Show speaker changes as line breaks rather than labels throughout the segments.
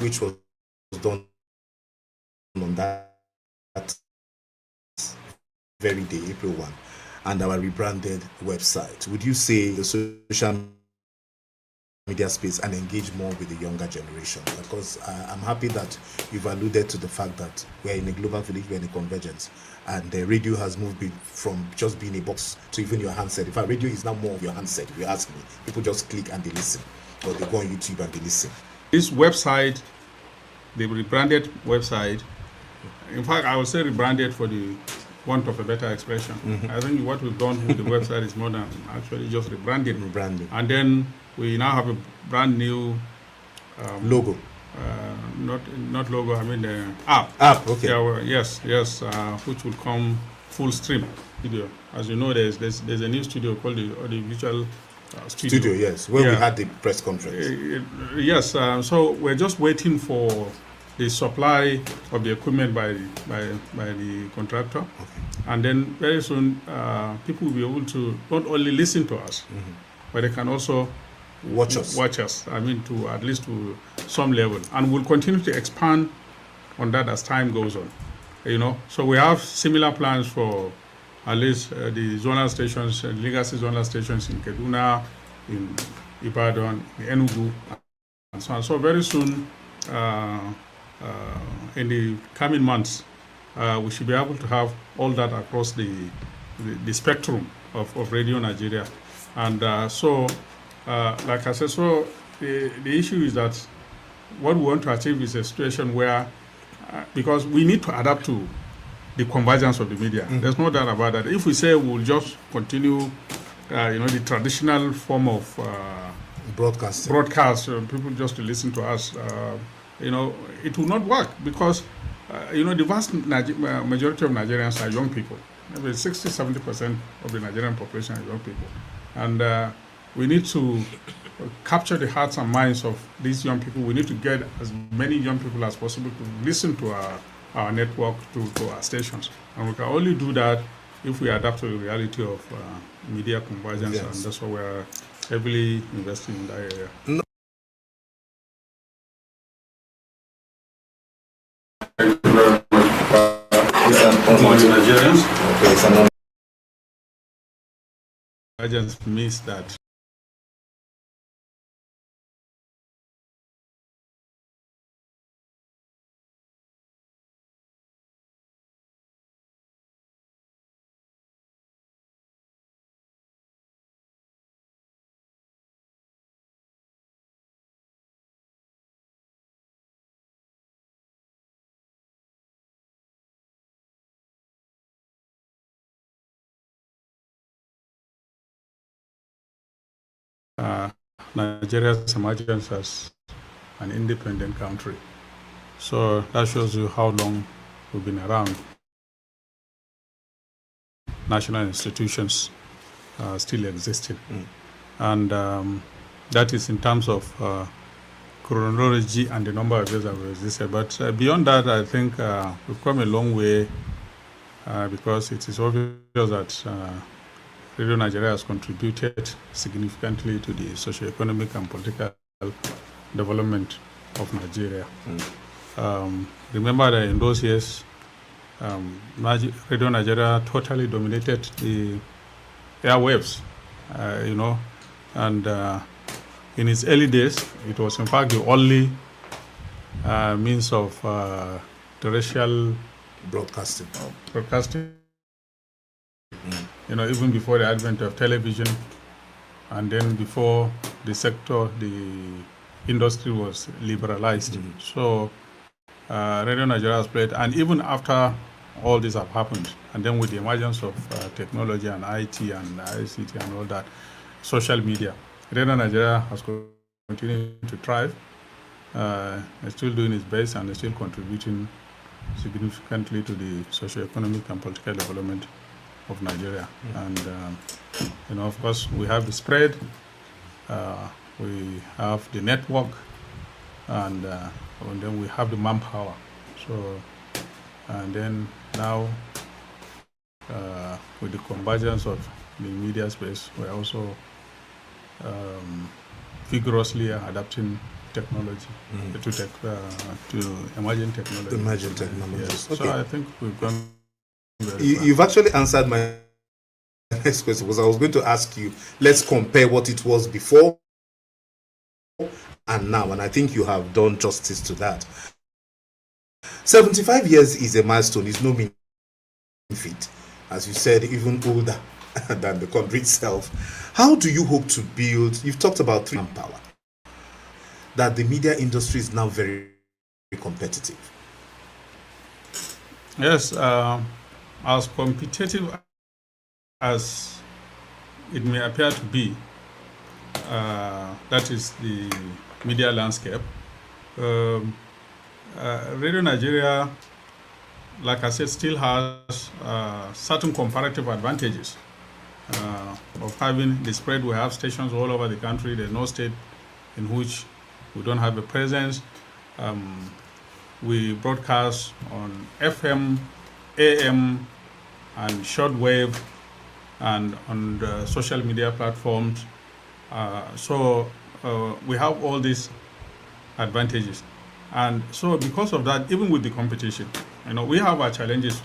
which was done on that very day, April 1, and our rebranded website. Would you say the social media space and engage more with the younger generation? Because I'm happy that you've alluded to the fact that we're in a global village, we're in a convergence, and the radio has moved from just being a box to even your handset. In fact, radio is now more of your handset, if you ask me. People just click and they listen, or they go on YouTube and they listen.
This website, the rebranded website, in fact, I would say rebranded for the want of a better expression. I think what we've done with the website is more than actually just rebranded. And then we now have a brand new
logo.
Not logo, I mean the app.
App, okay.
Yeah, well, yes, which will come full stream video. As you know, there's a new studio called the Audiovisual Studio.
Yes, where we had the press conference.
Yes, so we're just waiting for the supply of the equipment by the contractor, and then very soon people will be able to not only listen to us, but they can also
watch us.
I mean, to at least to some level, and we'll continue to expand on that as time goes on. You know, so we have similar plans for at least the zonal stations, legacy zonal stations in Kaduna, in Ibadan, in Enugu, and so on. So very soon, in the coming months, we should be able to have all that across the spectrum of Radio Nigeria. And like I said, so the issue is that what we want to achieve is a situation where, because we need to adapt to the convergence of the media. There's no doubt about that. If we say we'll just continue, the traditional form of
broadcast,
people just to listen to us, it will not work, because the vast majority of Nigerians are young people. Maybe 60-70% of the Nigerian population are young people, and we need to capture the hearts and minds of these young people. We need to get as many young people as possible to listen to our network, to our stations, and we can only do that if we adapt to the reality of media convergence, and that's why we're heavily investing in that area. Nigerians. I just missed that. Nigeria's emergence as an independent country. So that shows you how long we've been around. National institutions still existing. And that is in terms of chronology and the number of years that we existed. But beyond that, I think we've come a long way because it is obvious that Radio Nigeria has contributed significantly to the socio-economic and political development of Nigeria. Remember that in those years, Radio Nigeria totally dominated the airwaves, and in its early days, it was in fact the only means of terrestrial
broadcasting.
Even before the advent of television, and then before the industry was liberalized. So Radio Nigeria has played, and even after all this have happened, and then with the emergence of technology and IT and ICT and all that, social media, Radio Nigeria has continued to thrive. It's still doing its best, and it's still contributing significantly to the socio-economic and political development of Nigeria. And of course, we have the spread, we have the network, and then we have the manpower. So, and then now with the convergence of the media space, we're also vigorously adapting technology, to emerging technology.
Emerging technologies.
Yes.
Okay.
So I think we've gone very far.
You've actually answered my next question, because I was going to ask you, let's compare what it was before and now, and I think you have done justice to that. 75 years is a milestone, it's no mean feat. As you said, even older than the country itself. How do you hope to build, you've talked about manpower, that the media industry is now very, very competitive?
Yes, as competitive as it may appear to be, that is the media landscape. Radio Nigeria, like I said, still has certain comparative advantages of having the spread. We have stations all over the country. There's no state in which we don't have a presence. We broadcast on FM, AM, and shortwave, and on the social media platforms. So we have all these advantages. And so because of that, even with the competition, we have our challenges.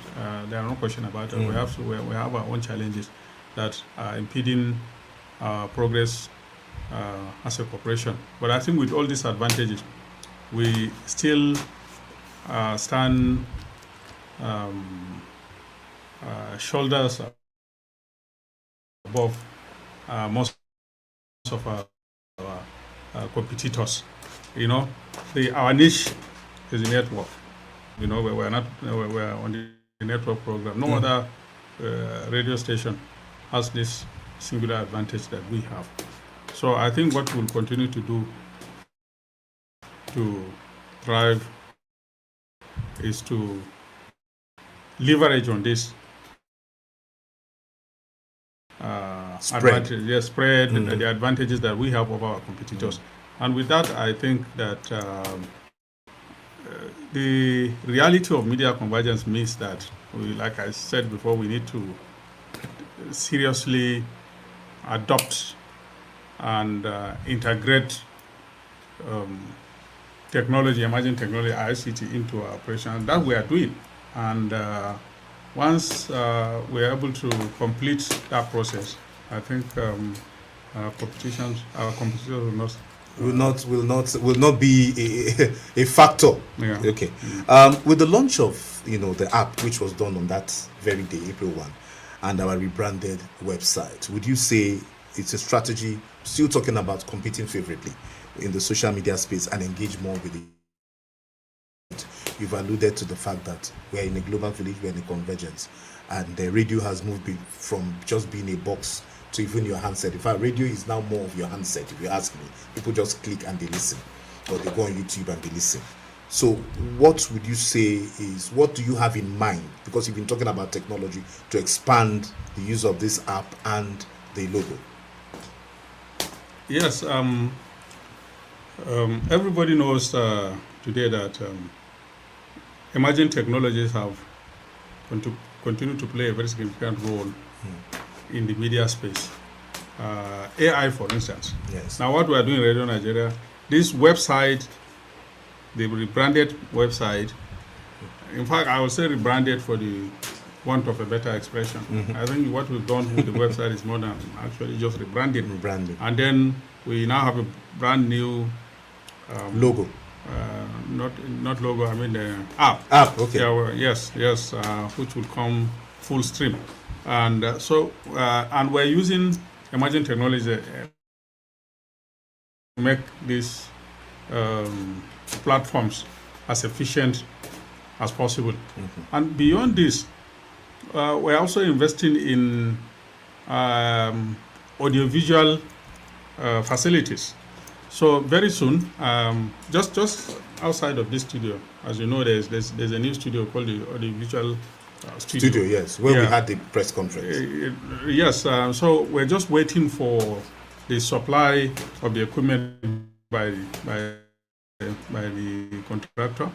There are no question about it. We have our own challenges that are impeding progress as a corporation. But I think with all these advantages, we still stand shoulders above most of our competitors. Our niche is the network. We're on the network program. No other radio station has this singular advantage that we have. So I think what we'll continue to do to thrive is to leverage on this
spread
the advantages that we have over our competitors. And with that, I think that the reality of media convergence means that, like I said before, we need to seriously adopt and integrate technology, emerging technology, ICT, into our operation. And that we are doing. And once we are able to complete that process, I think our competitors will not be a factor. Yeah.
Okay. With the launch of the app, which was done on that very day, April 1, and our rebranded website, would you say it's a strategy, still talking about competing favorably in the social media space and engage more with it? You've alluded to the fact that we're in a global village, we're in a convergence, and the radio has moved from just being a box to even your handset. In fact, radio is now more of your handset, if you ask me. People just click and they listen, or they go on YouTube and they listen. So what would you say what do you have in mind? Because you've been talking about technology to expand the use of this app and the logo.
Yes, everybody knows today that emerging technologies have continued to play a very significant role in the media space. AI, for instance.
Yes.
Now, what we are doing in Radio Nigeria, this website, the rebranded website, in fact, I would say rebranded for the want of a better expression. I think what we've done with the website is more than actually just rebranding. And then we now have a brand new
logo.
Not logo, I mean the app.
App, okay.
Yes, which will come full stream. And and we're using emerging technology to make these platforms as efficient as possible. And beyond this, we're also investing in audiovisual facilities. So very soon, just outside of this studio, as you know, there's a new studio called the Audiovisual Studio.
Yes, where we had the press conference.
Yes, so we're just waiting for the supply of the equipment by the contractor.
Okay.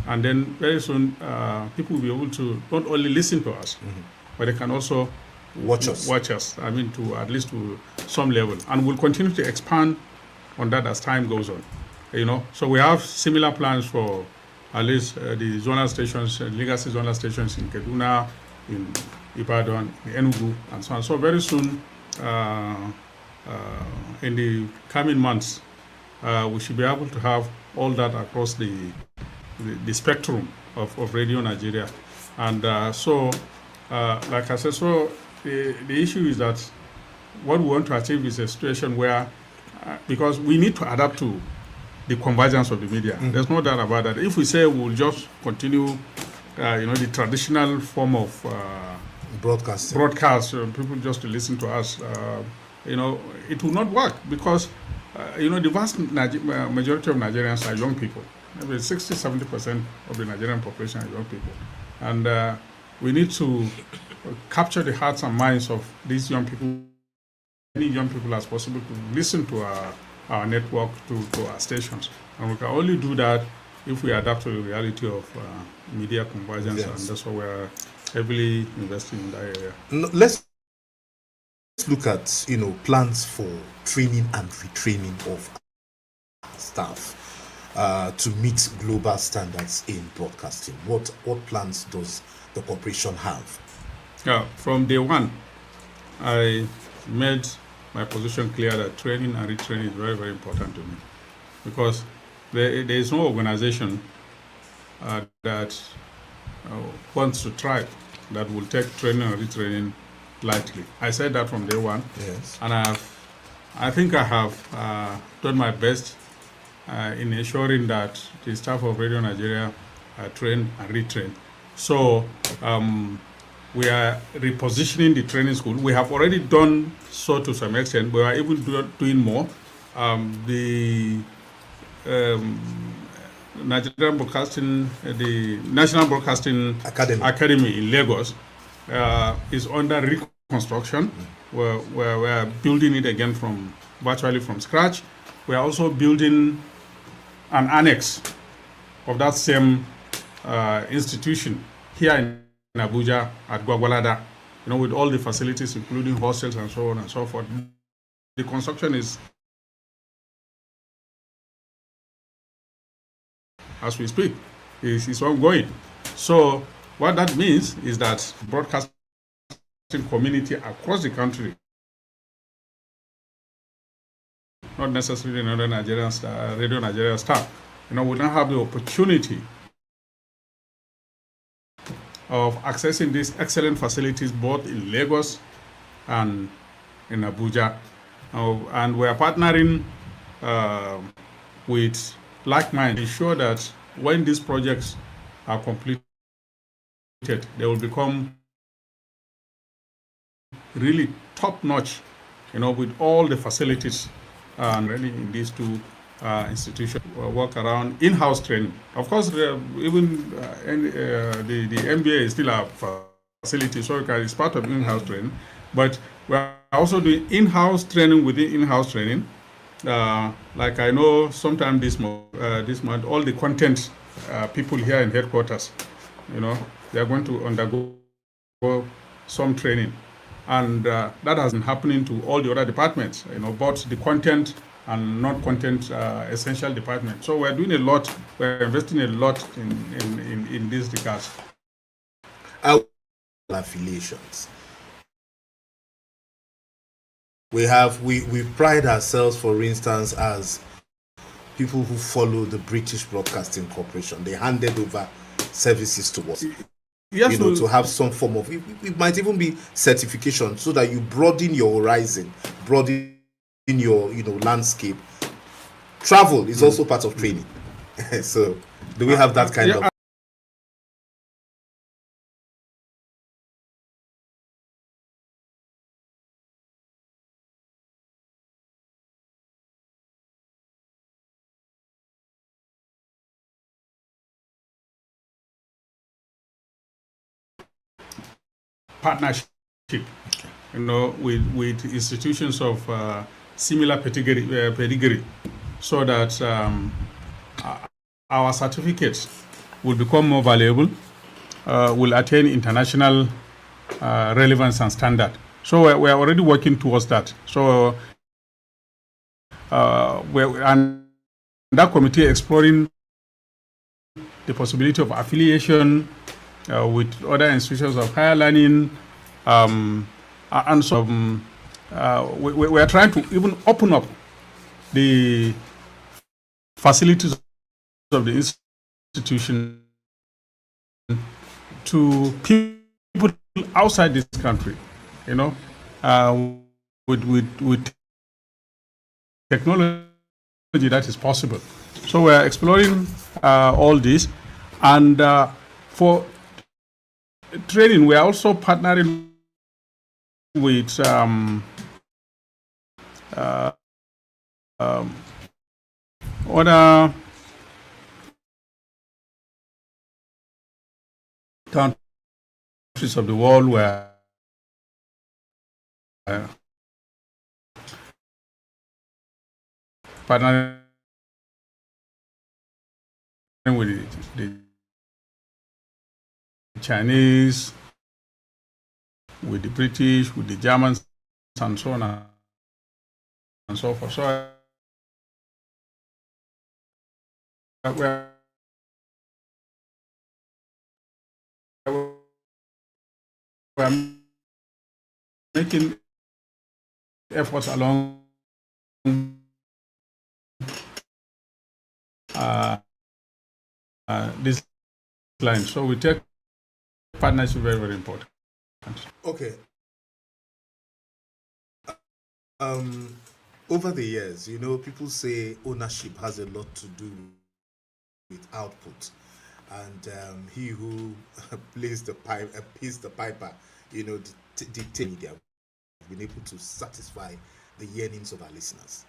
And then very soon, people will be able to not only listen to us, but they can also
watch us.
I mean, to at least to some level. And we'll continue to expand on that as time goes on. So we have similar plans for at least the zonal stations, legacy zonal stations in Kaduna, in Ibadan, in Enugu, and so on. So very soon, in the coming months, we should be able to have all that across the spectrum of Radio Nigeria. And like I said, so the issue is that what we want to achieve is a situation where, because we need to adapt to the convergence of the media. There's no doubt about that. If we say we'll just continue, the traditional form of broadcast, people just to listen to us, it will not work, because, the vast majority of Nigerians are young people. Maybe 60-70% of the Nigerian population are young people. And we need to capture the hearts and minds of these young people, many young people as possible, to listen to our network, to our stations. And we can only do that if we adapt to the reality of media convergence, yes. And that's why we're heavily investing in that area.
Let's look at, plans for training and retraining of staff to meet global standards in broadcasting. What plans does the corporation have?
From day one, I made my position clear that training and retraining is very, very important to me, because there is no organization that wants to thrive that will take training and retraining lightly. I said that from day one.
Yes.
And I think I have done my best in ensuring that the staff of Radio Nigeria are trained and retrained. So we are repositioning the training school. We have already done so to some extent. We are even doing more. The Nigerian Broadcasting, the National Broadcasting Academy in Lagos is under reconstruction. We're building it again virtually from scratch. We are also building an annex of that same institution here in Abuja at Gwagwalada, with all the facilities, including hostels and so on and so forth. The construction is, as we speak, is ongoing. So what that means is that broadcasting community across the country, not necessarily another Nigerian Radio Nigeria staff, will now have the opportunity of accessing these excellent facilities both in Lagos and in Abuja. And we are partnering with like-minded to ensure that when these projects are completed, they will become really top-notch, with all the facilities really in these two institutions. Work around in-house training. Of course, even the MBA is still a facility, so it's part of in-house training. But we're also doing in-house training within in-house training. Like I know sometime this month, all the content people here in headquarters, they are going to undergo some training. And that has been happening to all the other departments, both the content and non-content essential departments. So we're doing a lot, we're investing a lot in these regards.
Our affiliations. We pride ourselves, for instance, as people who follow the British Broadcasting Corporation. They handed over services to us. Yes, to have some form of, it might even be certification, so that you broaden your horizon, broaden your landscape. Travel is also part of training. So do we have that kind of
partnership, with institutions of similar pedigree, so that our certificates will become more valuable, will attain international relevance and standard. So we're already working towards that. So and that committee exploring the possibility of affiliation with other institutions of higher learning, and so we are trying to even open up the facilities of the institution to people outside this country, with technology that is possible. So we are exploring all this, and for training, we are also partnering with other countries of the world where partnering with the Chinese, with the British, with the Germans, and so on and so forth. So we're making efforts along this line. So we take partnership very, very important.
Okay. Over the years, people say ownership has a lot to do with output, and he who pays the piper, dictate media. Been able to satisfy the yearnings of our listeners.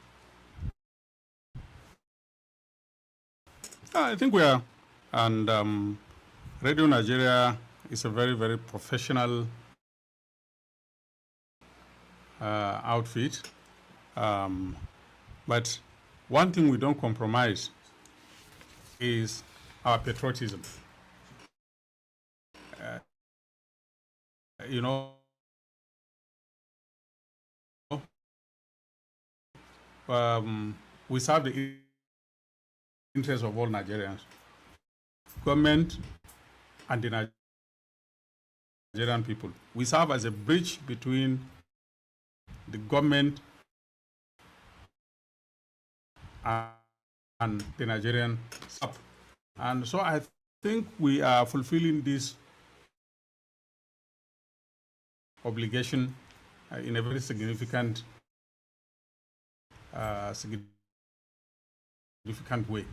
I think we are, and Radio Nigeria is a very, very professional outfit. But one thing we don't compromise is our patriotism. We serve the interests of all Nigerians, government and the Nigerian people. We serve as a bridge between the government and the Nigerian sub. And so I think we are fulfilling this obligation in a very significant way.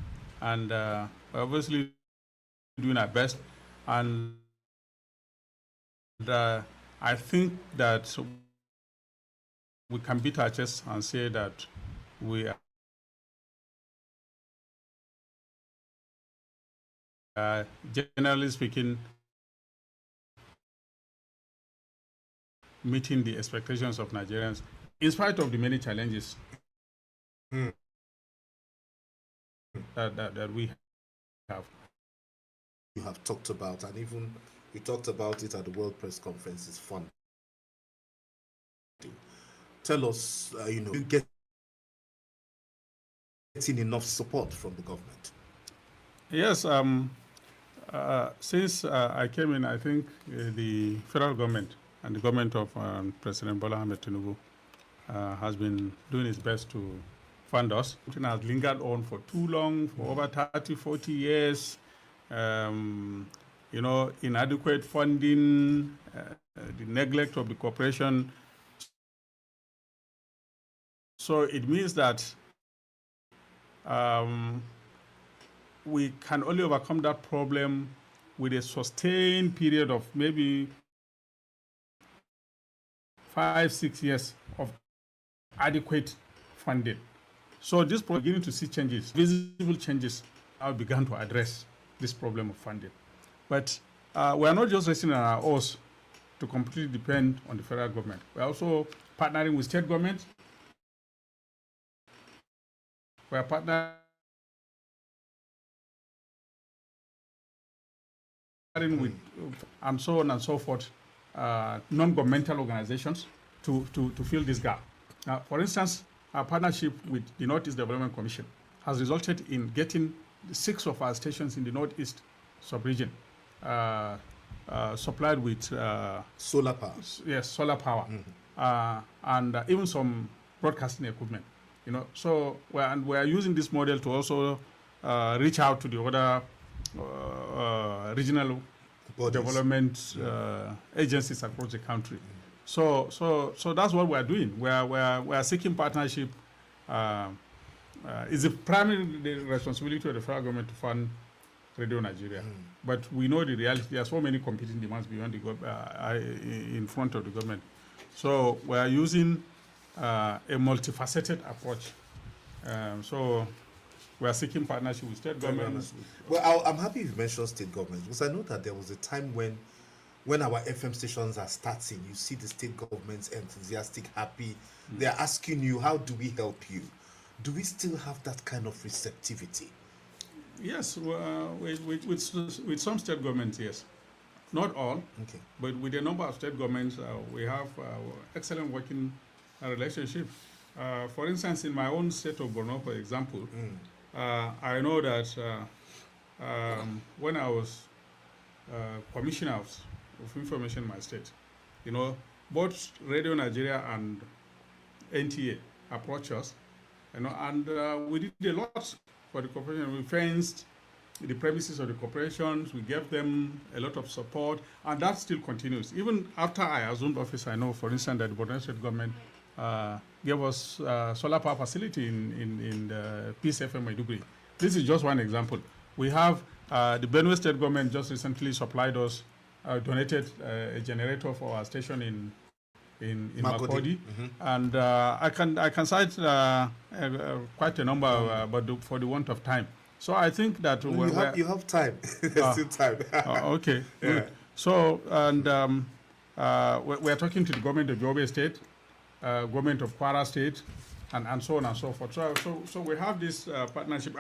And we're obviously doing our best. And I think that we can beat our chest and say that we are, generally speaking, meeting the expectations of Nigerians in spite of the many challenges that we have.
You have talked about, and even we talked about it at the World Press Conference, is fun. Tell us, you getting enough support from the government?
Yes, since I came in, I think the federal government and the government of President Bola Ahmed Tinubu has been doing its best to fund us. It has lingered on for too long, for over 30, 40 years. Inadequate funding, the neglect of the corporation. So it means that we can only overcome that problem with a sustained period of maybe 5-6 years of adequate funding. So this is beginning to see changes, visible changes, have begun to address this problem of funding. But we are not just resting on our oars to completely depend on the federal government. We are also partnering with state governments. We are partnering with and so on and so forth, non-governmental organizations to fill this gap. For instance, our partnership with the Northeast Development Commission has resulted in getting 6 of our stations in the northeast sub-region supplied with
solar power.
Yes, solar power, and even some broadcasting equipment. So we're using this model to also reach out to the other regional
Bodies.
development agencies across the country. So that's what we're doing. We're seeking partnership. It's the primary responsibility of the federal government to fund Radio Nigeria, but we know the reality. There are so many competing demands beyond the in front of the government. So we are using a multifaceted approach. So we are seeking partnership with state governments.
Well, I'm happy you mentioned state governments, because I know that there was a time when our FM stations are starting, you see the state governments enthusiastic, happy. They're asking you, how do we help you? Do we still have that kind of receptivity?
Yes, with some state governments, yes. Not all,
okay,
but with a number of state governments, we have excellent working relationship. For instance, in my own state of Borno, for example, I know that when I was Commissioner of Information in my state, both Radio Nigeria and NTA approached us, and we did a lot for the corporation. We fenced the premises of the corporations, we gave them a lot of support, and that still continues. Even after I assumed office, I know, for instance, that the Borno State government gave us solar power facility in the Peace FM Maiduguri. This is just one example. We have the Benue State government just recently supplied us, donated a generator for our station in Makodi, and I can cite quite a number, but for the want of time. So I think that
you have time. There's still time.
Okay, good. So we're talking to the government of Yobe State, government of Kwara State, and so on and so forth. So we have this partnership.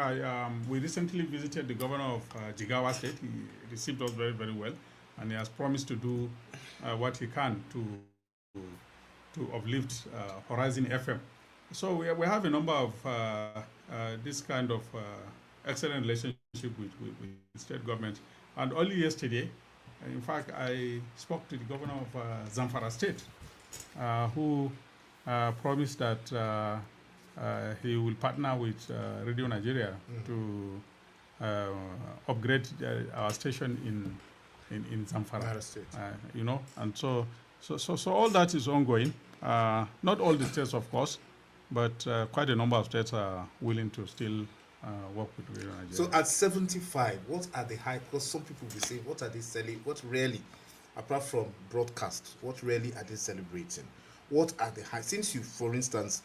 We recently visited the governor of Jigawa State. He received us very, very well, and he has promised to do what he can to uplift Horizon FM. So we have a number of this kind of excellent relationship with state government. And only yesterday, in fact, I spoke to the governor of Zamfara State, who promised that he will partner with Radio Nigeria to upgrade our station in Zamfara
State.
And so all that is ongoing. Not all the states, of course, but quite a number of states are willing to still work with Radio Nigeria.
So at 75, what are the high? Because some people will say, what are they selling? What really, apart from broadcast, what really are they celebrating? What are the high? Since you, for instance,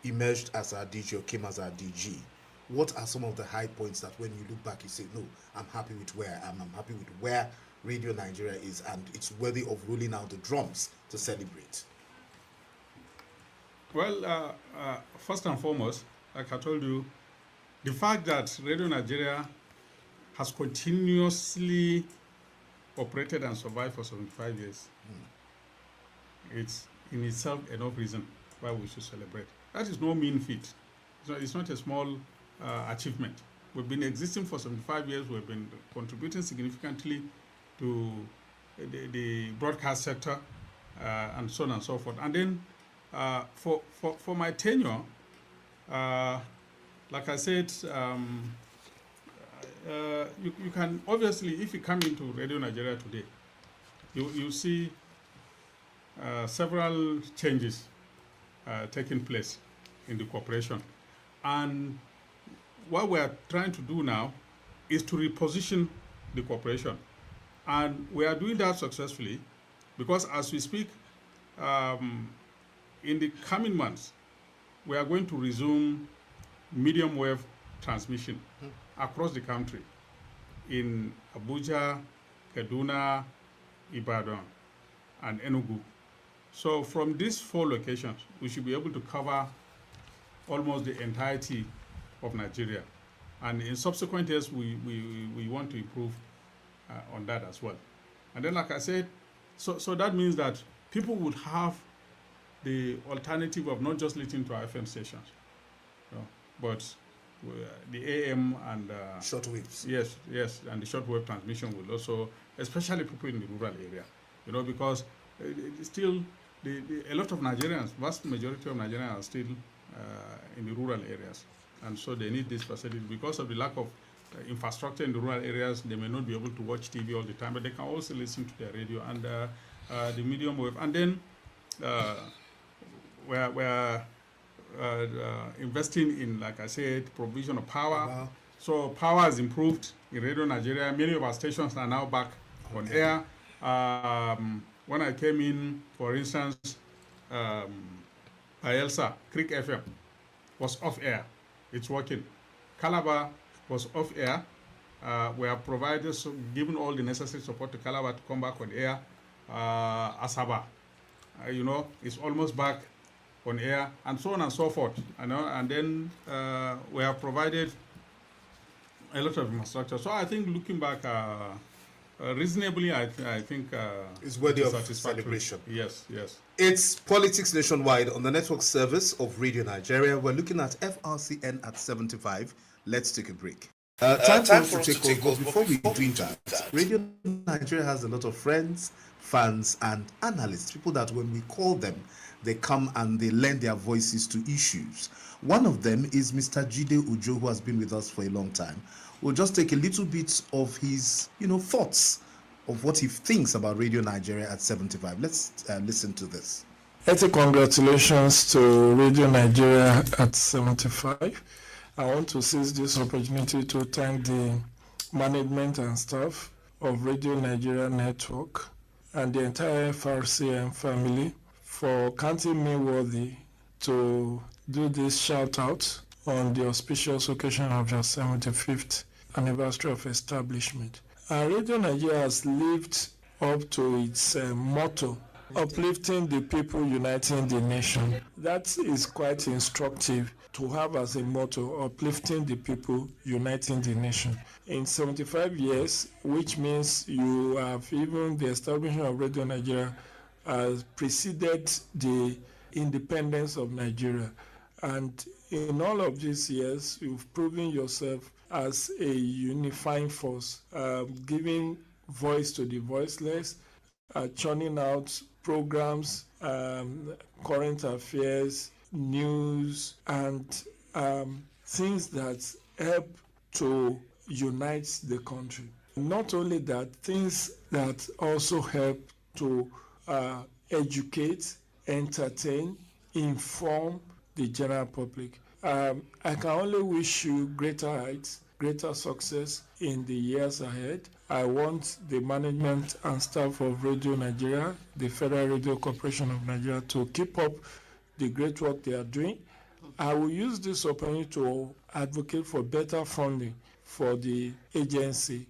emerged as our DG or came as our DG, what are some of the high points that when you look back, you say, no, I'm happy with where I am, I'm happy with where Radio Nigeria is, and it's worthy of rolling out the drums to celebrate?
Well, first and foremost, like I told you, the fact that Radio Nigeria has continuously operated and survived for 75 years, it's in itself enough reason why we should celebrate. That is no mean feat. It's not a small achievement. We've been existing for 75 years. We've been contributing significantly to the broadcast sector, and so on and so forth. And then for my tenure, like I said, you can obviously, if you come into Radio Nigeria today, you see several changes taking place in the corporation. And what we are trying to do now is to reposition the corporation. And we are doing that successfully because as we speak, in the coming months, we are going to resume medium wave transmission across the country in Abuja, Kaduna, Ibadan, and Enugu. So from these 4 locations, we should be able to cover almost the entirety of Nigeria. And in subsequent years, we want to improve on that as well. And then, like I said, so that means that people would have the alternative of not just listening to our FM stations, but the AM and
short waves.
Yes, and the shortwave transmission will also, especially people in the rural area, because still a lot of Nigerians, vast majority of Nigerians are still in the rural areas, and so they need this facility because of the lack of infrastructure in the rural areas. They may not be able to watch TV all the time, but they can also listen to their radio and the medium wave. And then we're investing in, like I said, provision of power.
Wow.
So power has improved in Radio Nigeria. Many of our stations are now back on air. When I came in, for instance, Elsa, Creek FM was off air. It's working. Calabar was off air. We have provided, given all the necessary support to Calabar to come back on air. Asaba, it's almost back on air, and so on and so forth. And then we have provided a lot of infrastructure. So I think looking back, reasonably, I think
it's worthy of celebration.
Yes.
It's Politics Nationwide on the network service of Radio Nigeria. We're looking at FRCN at 75. Let's take a break. Time for us to take calls. Before we do that, Radio Nigeria has a lot of friends, fans, and analysts, people that when we call them, they come and they lend their voices to issues. One of them is Mr. Jide Ujo, who has been with us for a long time. We'll just take a little bit of his, thoughts of what he thinks about Radio Nigeria at 75. Let's listen to this.
Congratulations to Radio Nigeria at 75. I want to seize this opportunity to thank the management and staff of Radio Nigeria Network and the entire FRCN family for counting me worthy to do this shout out on the auspicious occasion of your 75th anniversary of establishment. Radio Nigeria has lived up to its motto, uplifting the people, uniting the nation. That is quite instructive to have as a motto, uplifting the people, uniting the nation. In 75 years, which means you have even the establishment of Radio Nigeria has preceded the independence of Nigeria. And in all of these years, you've proven yourself as a unifying force, giving voice to the voiceless, churning out programs, current affairs, news, and things that help to unite the country. Not only that, things that also help to educate, entertain, inform the general public. I can only wish you greater heights, greater success in the years ahead. I want the management and staff of Radio Nigeria, the Federal Radio Corporation of Nigeria, to keep up the great work they are doing. I will use this opportunity to advocate for better funding for the agency,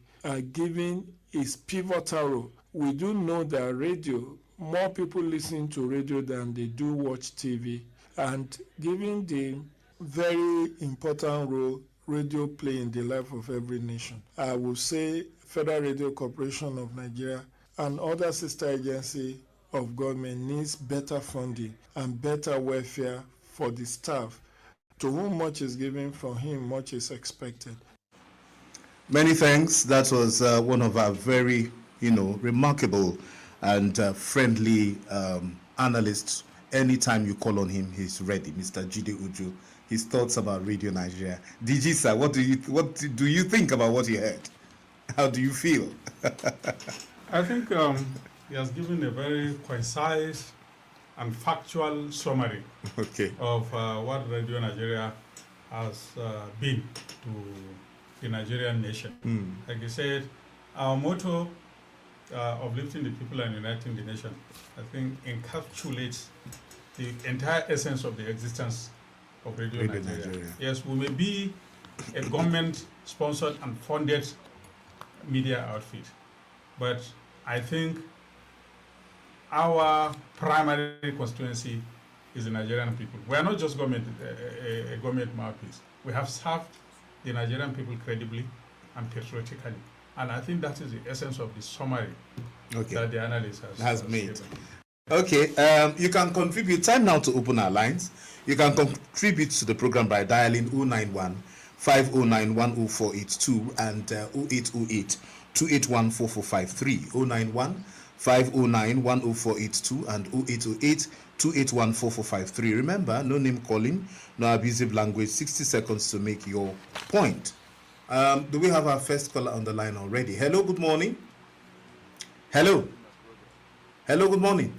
given its pivotal role. We do know that radio, more people listen to radio than they do watch TV, and given the very important role radio play in the life of every nation, I will say Federal Radio Corporation of Nigeria and other sister agency of government needs better funding and better welfare for the staff. To whom much is given, from him much is expected.
Many thanks. That was one of our very, remarkable and friendly analysts. Anytime you call on him, he's ready. Mr. Jide Ujo, his thoughts about Radio Nigeria. DG sir, what do you think about what you heard? How do you feel?
I think he has given a very concise and factual summary of what Radio Nigeria has been to the Nigerian nation. Like you said, our motto of lifting the people and uniting the nation, I think, encapsulates the entire essence of the existence of Radio Nigeria. Yes, we may be a government-sponsored and funded media outfit, but I think our primary constituency is the Nigerian people. We are not just government, a government mouthpiece. We have served the Nigerian people credibly and patriotically. And I think that is the essence of the summary that the analyst has made. Given.
Okay, you can contribute. Time now to open our lines. You can contribute to the program by dialing 091 509-10482 and 0808-281-4453. 091-509-10482 and 0808-281-4453. Remember, no name calling, no abusive language. 60 seconds to make your point. Do we have our first caller on the line already? Hello, good morning. Hello. Hello, good morning.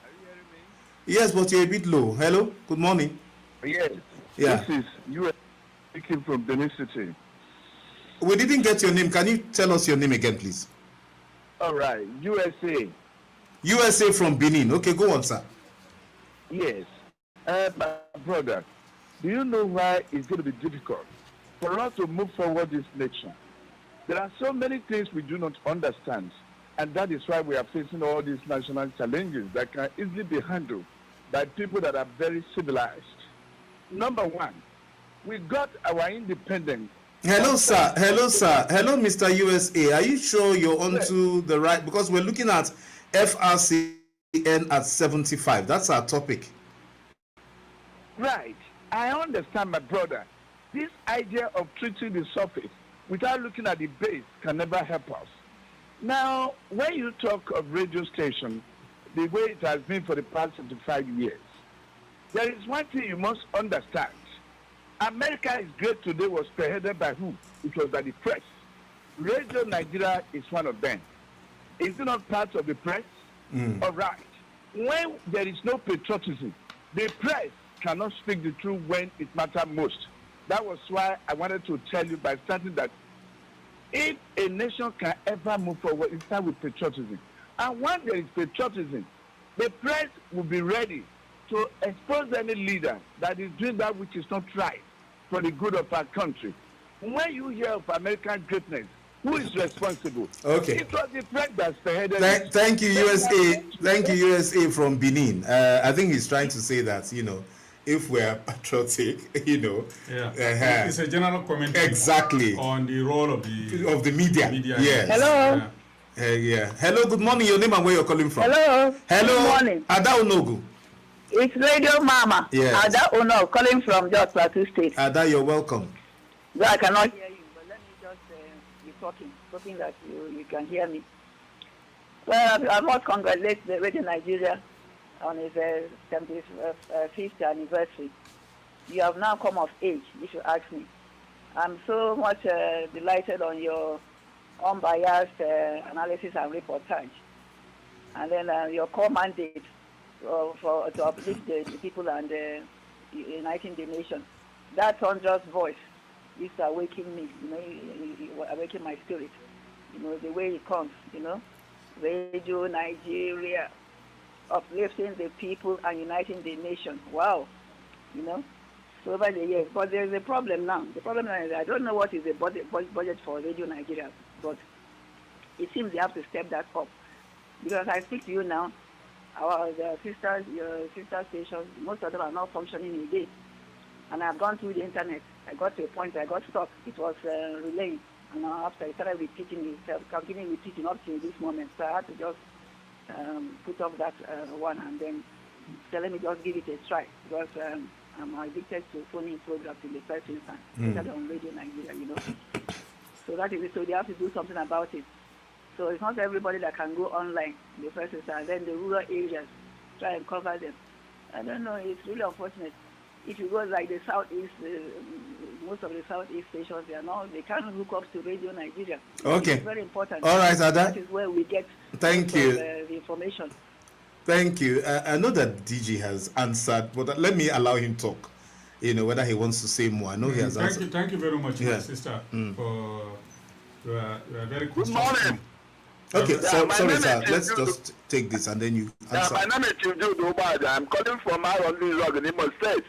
Are you hearing me?
Yes, but you're a bit low. Hello, good morning.
Yes.
Yeah.
This is you speaking from Benin City.
We didn't get your name. Can you tell us your name again, please?
All right. USA.
USA from Benin. Okay, go on, sir.
Yes. My brother, do you know why it's going to be difficult for us to move forward this nation? There are so many things we do not understand, and that is why we are facing all these national challenges that can easily be handled by people that are very civilized. Number one, we got our independence.
Hello, sir. Hello, sir. Hello, Mr. USA. Are you sure you're onto the right? Because we're looking at FRCN at 75. That's our topic.
Right. I understand, my brother. This idea of treating the surface without looking at the base can never help us. Now, when you talk of radio station, the way it has been for the past 75 years, there is one thing you must understand. America is great today was spearheaded by who? It was by the press. Radio Nigeria is one of them. Is it not part of the press? All right. When there is no patriotism, the press cannot speak the truth when it matters most. That was why I wanted to tell you by starting that if a nation can ever move forward, it starts with patriotism. And when there is patriotism, the press will be ready to expose any leader that is doing that which is not right for the good of our country. When you hear of American greatness, who is responsible?
Okay.
It was the press that spearheaded.
Thank you, USA. Thank you, USA from Benin. I think he's trying to say that, if we're patriotic,
Yeah. It's a general comment.
Exactly.
On the role of the
media. Yes.
Hello.
Yeah. Hello, good morning. Your name and where you're calling from?
Hello.
Hello.
Good morning.
Ada Onogu.
It's Radio Mama.
Yes.
Ada Onogu calling from Jos Plateau State.
Ada, you're welcome.
Well, I cannot hear you, but let me just be talking that you can hear me. Well, I must congratulate the Radio Nigeria on its 75th anniversary. You have now come of age, if you ask me. I'm so much delighted on your unbiased analysis and reportage. And then your core mandate to uplift the people and uniting the nation. That thunderous voice is awakening me, awakening my spirit. The way it comes, Radio Nigeria, uplifting the people and uniting the nation. Wow, so over the years. But there's a problem now. The problem now is I don't know what is the budget for Radio Nigeria, but it seems they have to step that up. Because I speak to you now, your sister stations, most of them are not functioning again. And I've gone through the internet. I got to a point I got stuck. It was relaying. And after I started repeating itself, continuing repeating up to this moment. So I had to just put off that one and then say, let me just give it a try. Because I'm addicted to phoning programs in the first instance, especially on Radio Nigeria, So that is it. So they have to do something about it. So it's not everybody that can go online in the first instance. Then the rural areas, try and cover them. I don't know. It's really unfortunate. If you go like the southeast, most of the southeast stations, they can't hook up to Radio Nigeria.
Okay.
It's very important.
All right, Ada.
That is where we get the information.
Thank you. I know that DG has answered, but let me allow him talk. Whether he wants to say more. I know he has answered.
Thank you very much, my sister, for you are very good.
Good morning.
Okay, sorry, sir. Let's just take this and then you answer.
My name is Jude Obada. I'm calling from Aronli in Imo State.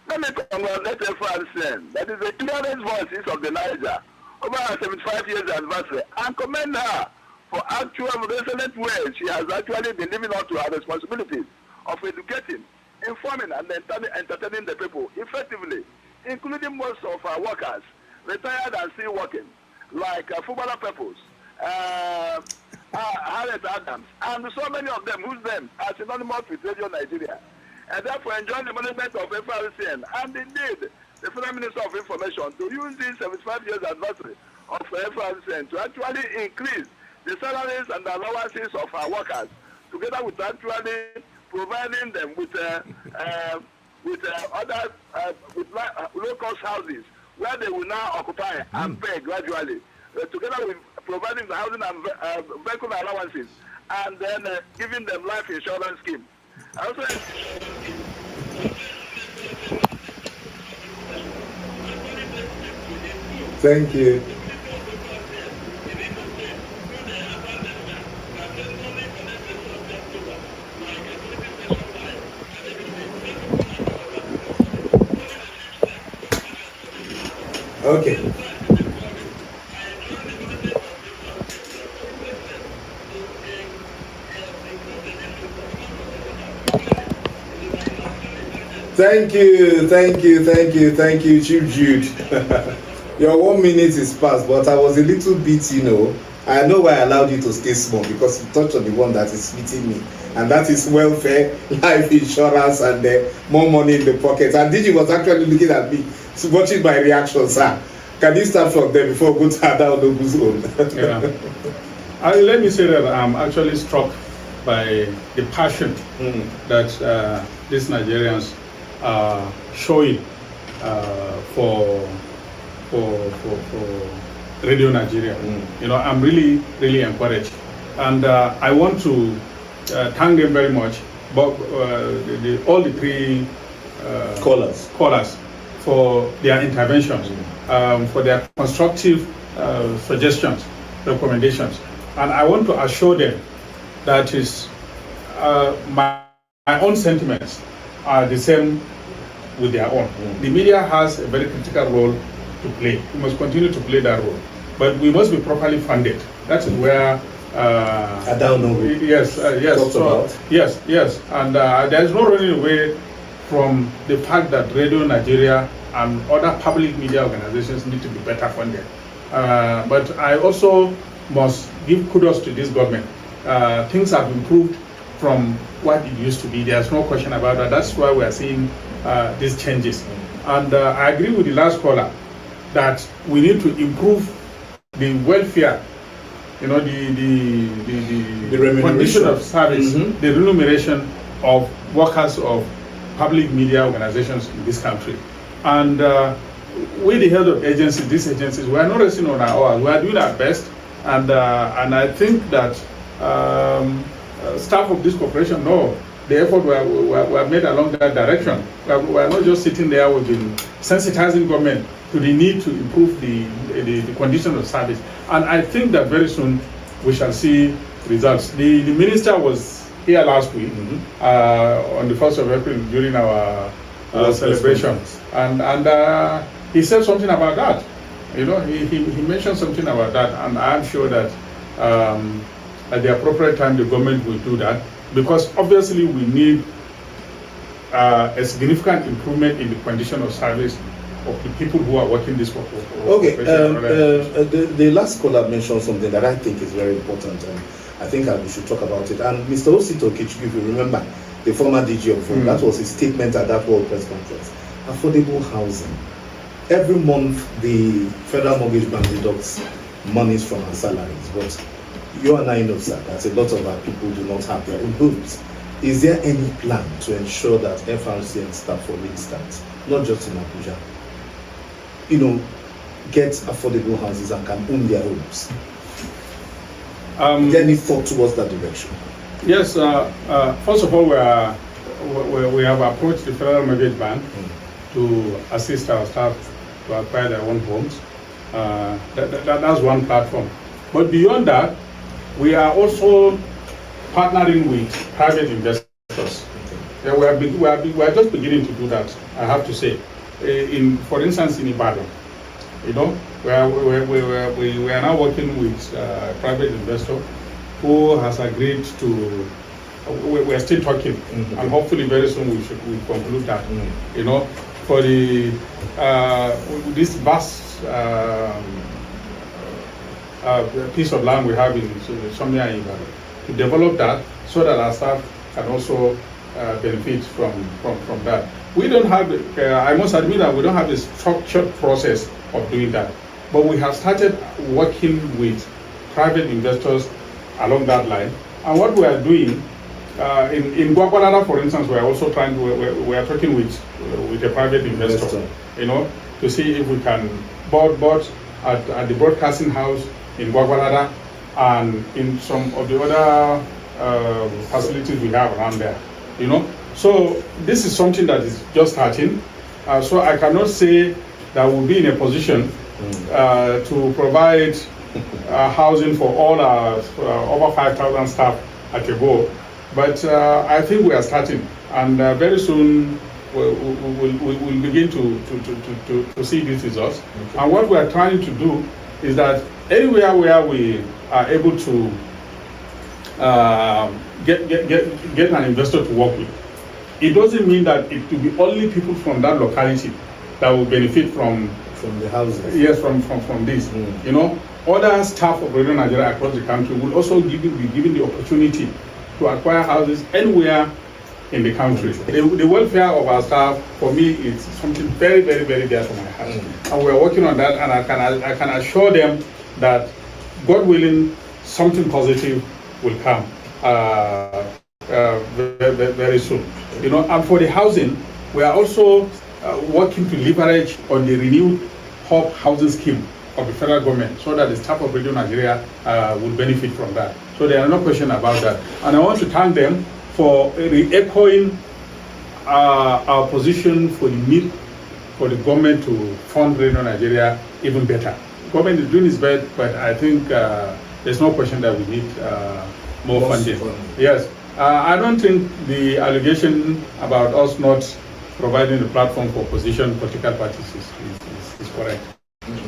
Let me congratulate FRCN. That is the clearest voices of the Niger over her 75 years anniversary, and commend her for actual resolute ways she has actually been living up to her responsibilities of educating, informing, and entertaining the people effectively, including most of our workers, retired and still working, like footballer Purpose, Harriet Adams, and so many of them whose names are synonymous with Radio Nigeria. And therefore enjoy the management of FRCN. And indeed, the Federal Minister of Information to use this 75 years anniversary of FRCN to actually increase the salaries and the allowances of our workers, together with actually providing them with other low-cost houses where they will now occupy and pay gradually, together with providing the housing and vehicle allowances, and then giving them life insurance scheme. Also,
thank you. Okay. Thank you, Chief Jude. Your 1 minute is past, but I was a little bit, I know why I allowed you to stay small, because you touched on the one that is fitting me, and that is welfare, life insurance, and more money in the pocket. And DG was actually looking at me, watching my reaction, sir. Can you start from there before we go to Adaonobu's own?
Yeah. Let me say that I'm actually struck by the passion that these Nigerians are showing for Radio Nigeria. I'm really, really encouraged, and I want to thank them very much. But all the three callers for their interventions, for their constructive suggestions, recommendations, and I want to assure them that is my own sentiments are the same with their own. The media has a very critical role to play. We must continue to play that role, but we must be properly funded. That is where yes, and there is no running away from the fact that Radio Nigeria and other public media organizations need to be better funded. But I also must give kudos to this government. Things have improved from what it used to be. There's no question about that. That's why we are seeing these changes. And I agree with the last caller that we need to improve the welfare, the condition of service, the remuneration of workers of public media organizations in this country. And with the help of these agencies, we are not resting on our oars. We are doing our best, and I think that staff of this corporation know the effort were made along that direction. We are not just sitting there. We've been sensitizing government to the need to improve the condition of service, and I think that very soon we shall see results. The minister was here last week on the 1st of April during our celebration, and he said something about that. He mentioned something about that, and I'm sure that at the appropriate time the government will do that, because obviously we need a significant improvement in the condition of service of the people who are working this work.
Okay, the last caller mentioned something that I think is very important, and I think we should talk about it. And Mr. Osito Kichku, if you remember, the former DG of FRCN, that was his statement at that World Press Conference. Affordable housing. Every month, the Federal Mortgage Bank deducts monies from our salaries, but you and I know, sir, that a lot of our people do not have their own homes. Is there any plan to ensure that FRCN staff, for instance, not just in Abuja, get affordable houses and can own their homes? Is there any thought towards that direction?
Yes. First of all, we have approached the Federal Mortgage Bank to assist our staff to acquire their own homes. That's one platform. But beyond that, we are also partnering with private investors. Yeah, we are just beginning to do that, I have to say. For instance, in Ibadan, we are now working with a private investor who has agreed to. We are still talking, and hopefully very soon we conclude that. For this vast piece of land we have in somewhere in Ibadan, to develop that so that our staff can also benefit from that. We don't have, I must admit that we don't have a structured process of doing that. But we have started working with private investors along that line. And what we are doing, in Gwagwalada, for instance, we are also trying to, we are talking with a private investor, you know, to see if we can board at the broadcasting house in Gwagwalada and in some of the other facilities we have around there, you know. So this is something that is just starting. So I cannot say that we'll be in a position to provide housing for all our over 5,000 staff at a go. But I think we are starting, and very soon we'll begin to see these results. Okay. And what we are trying to do is that anywhere where we are able to get an investor to work with, it doesn't mean that it will be only people from that locality that will benefit from
the houses.
Yes, from this. You know, other staff of Radio Nigeria across the country will also be given the opportunity to acquire houses anywhere in the country. The welfare of our staff, for me, is something very, very, very dear to my heart. And we are working on that, and I can assure them that, God willing, something positive will come very soon. You know, and for the housing, we are also working to leverage on the renewed Hub housing scheme of the federal government, so that the staff of Radio Nigeria will benefit from that. So there are no question about that. And I want to thank them for re-echoing our position for the need for the government to fund Radio Nigeria even better. The government is doing its best, but I think there's no question that we need more funding. Yes. I don't think the allegation about us not providing the platform for opposition political parties is correct.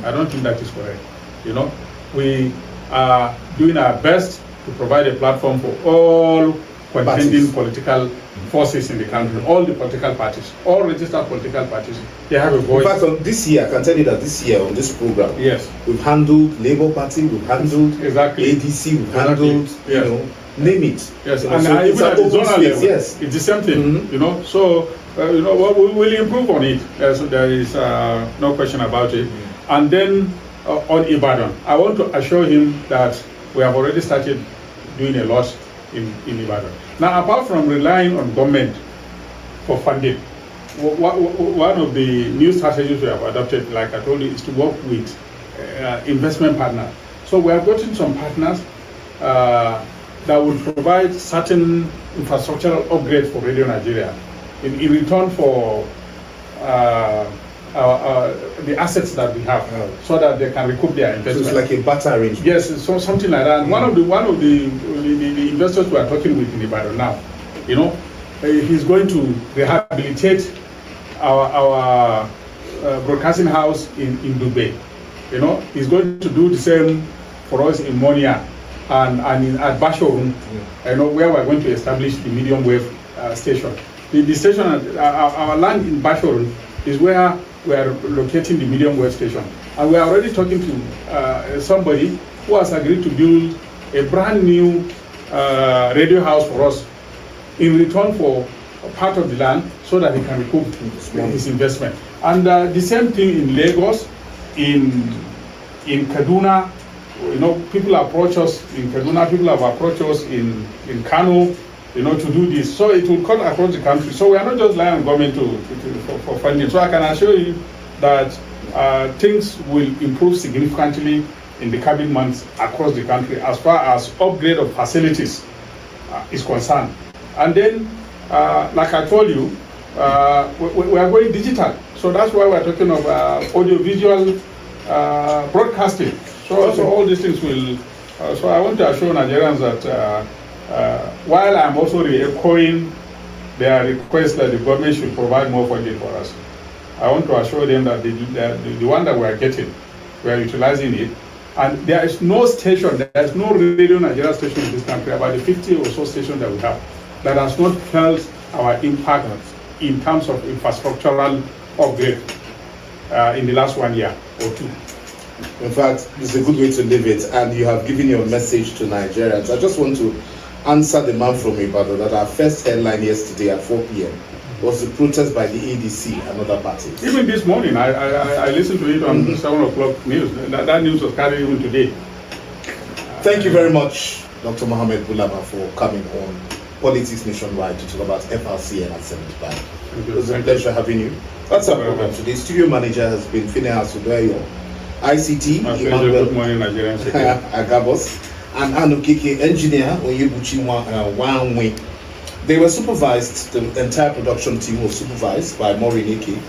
I don't think that is correct. You know, we are doing our best to provide a platform for all contending political forces in the country, all the political parties, all registered political parties. They have a voice.
In fact, on this year, I can tell you that this year on this program,
yes,
we've handled Labour Party, we've handled
exactly
ADC, we've handled,
yes,
you know, name it.
Yes,
you
and
know, so
even at the zonal level,
yes,
it's the same thing. You know, so you know, well, we will improve on it. So there is no question about it. And then on Ibadan, I want to assure him that we have already started doing a lot in Ibadan. Now, apart from relying on government for funding, one of the new strategies we have adopted, like I told you, is to work with investment partners. So we have gotten some partners that will provide certain infrastructural upgrades for Radio Nigeria in return for the assets that we have, so that they can recoup their investment.
So it's like a barter arrangement.
Yes, so something like that. And one of the investors we are talking with in Ibadan now, you know, he's going to rehabilitate our broadcasting house in Dubai. You know, he's going to do the same for us in Monia and at Bashorum, you know, where we're going to establish the medium wave station. The station, our land in Bashorum is where we are locating the medium wave station. And we are already talking to somebody who has agreed to build a brand new radio house for us in return for a part of the land, so that he can recoup his investment. And the same thing in Lagos, in Kaduna. You know, people approach us in Kaduna, people have approached us in Kano, you know, to do this. So it will cut across the country. So we are not just relying on government for funding. So I can assure you that things will improve significantly in the coming months across the country as far as upgrade of facilities is concerned. And then, like I told you, we are going digital. So that's why we're talking of audiovisual broadcasting. So all these things will, so I want to assure Nigerians that while I'm also re-echoing their request that the government should provide more funding for us, I want to assure them that the one that we are getting, we are utilizing it. And there is no station, there is no Radio Nigeria station in this country, about the 50 or so stations that we have, that has not felt our impact in terms of infrastructural upgrade in the last 1 year or two.
In fact, it's a good way to live it, and you have given your message to Nigerians. I just want to answered the man from Ibadan that our first headline yesterday at 4 p.m. was the protest by the ADC and other parties.
Even this morning, I listened to it on 7 o'clock news. That news was carried even today.
Thank you very much, Dr. Mohammed Bulaba, for coming on Politics Nationwide to talk about FRCN at 75. It was a pleasure having you. That's our program today. Studio manager has been Phineas Udoyo, ICT, Emmanuel
Good morning, Nigerians.
Agabos, and Anukike, engineer, Onyebuchi Wanwe. They were supervised, the entire production team was supervised by Maureen Eke.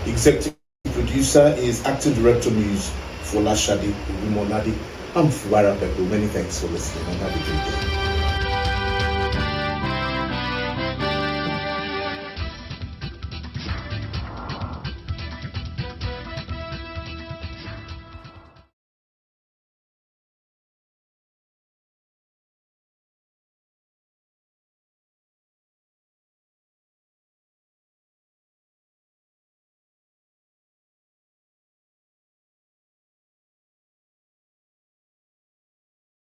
Executive producer is acting director news for Lashadi Umoladi. I'm Fuwara Pepe. Many thanks for listening and have a good day.